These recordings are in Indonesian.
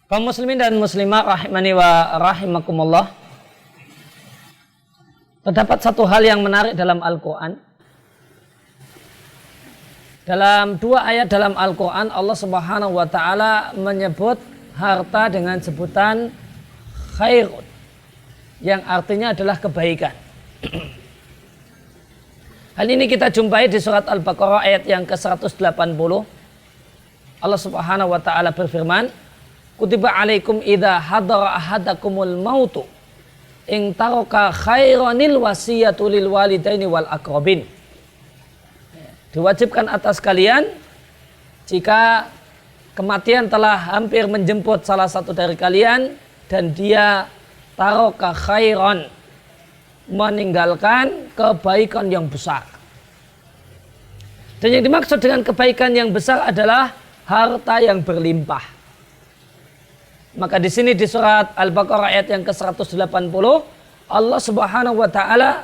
Kaum muslimin dan muslimah rahimani wa rahimakumullah. Terdapat satu hal yang menarik dalam Al-Quran. Dalam dua ayat dalam Al-Quran, Allah Subhanahu wa ta'ala menyebut harta dengan sebutan khairun, yang artinya adalah kebaikan. Hal ini kita jumpai di surat Al-Baqarah ayat yang ke-180. Allah Subhanahu wa ta'ala berfirman, Kutiba alaikum idza hadara ahadakumul mautu in taraka khairanil wasiyatu lil walidaini wal aqrabin. Diwajibkan atas kalian jika kematian telah hampir menjemput salah satu dari kalian dan dia taraka khairan, meninggalkan kebaikan yang besar. Dan yang dimaksud dengan kebaikan yang besar adalah harta yang berlimpah. Maka di sini di surat Al-Baqarah ayat yang ke-180 Allah Subhanahu wa taala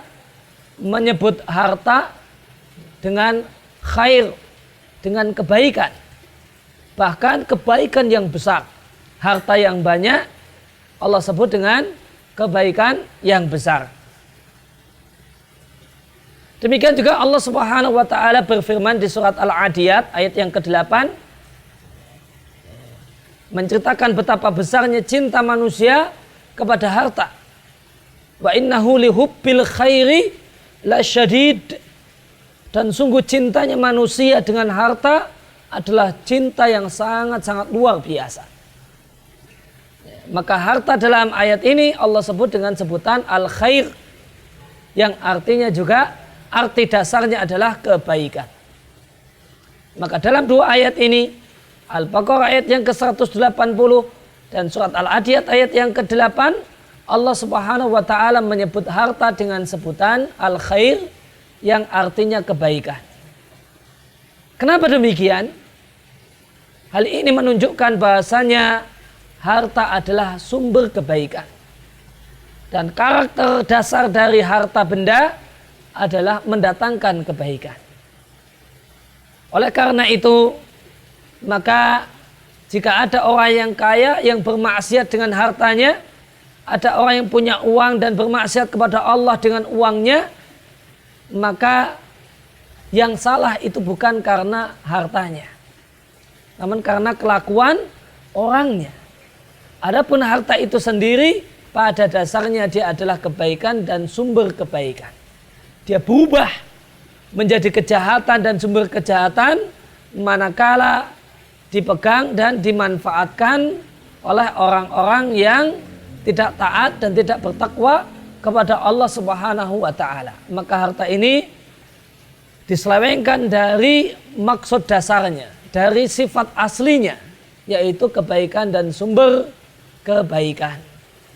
menyebut harta dengan khair, dengan kebaikan. Bahkan kebaikan yang besar. Harta yang banyak Allah sebut dengan kebaikan yang besar. Demikian juga Allah Subhanahu wa taala berfirman di surat Al-Adiyat ayat yang ke-8 menceritakan betapa besarnya cinta manusia kepada harta. Wa innahu lihubbil khairi lasyadid. Dan sungguh cintanya manusia dengan harta adalah cinta yang sangat-sangat luar biasa. Maka harta dalam ayat ini Allah sebut dengan sebutan al-khair, yang artinya juga arti dasarnya adalah kebaikan. Maka dalam dua ayat ini, Al-Baqarah ayat yang ke-180 dan surat Al-Adiyat ayat yang ke-8, Allah Subhanahu wa taala menyebut harta dengan sebutan al-khair, yang artinya kebaikan. Kenapa demikian? Hal ini menunjukkan bahasanya harta adalah sumber kebaikan. Dan karakter dasar dari harta benda adalah mendatangkan kebaikan. Oleh karena itu, maka jika ada orang yang kaya yang bermaksiat dengan hartanya, ada orang yang punya uang dan bermaksiat kepada Allah dengan uangnya, maka yang salah itu bukan karena hartanya, namun karena kelakuan orangnya. Adapun harta itu sendiri pada dasarnya dia adalah kebaikan dan sumber kebaikan. Dia berubah menjadi kejahatan dan sumber kejahatan manakala dipegang dan dimanfaatkan oleh orang-orang yang tidak taat dan tidak bertakwa kepada Allah Subhanahu wa taala. Maka harta ini diselewengkan dari maksud dasarnya, dari sifat aslinya, yaitu kebaikan dan sumber kebaikan.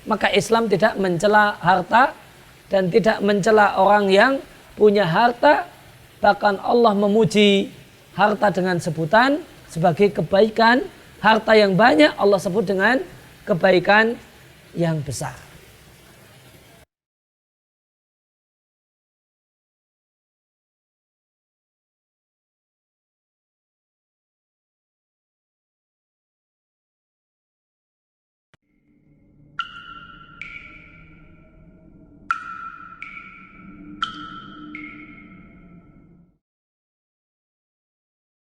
Maka Islam tidak mencela harta dan tidak mencela orang yang punya harta. Bahkan Allah memuji harta dengan sebutan sebagai kebaikan. Harta yang banyak Allah sebut dengan kebaikan yang besar.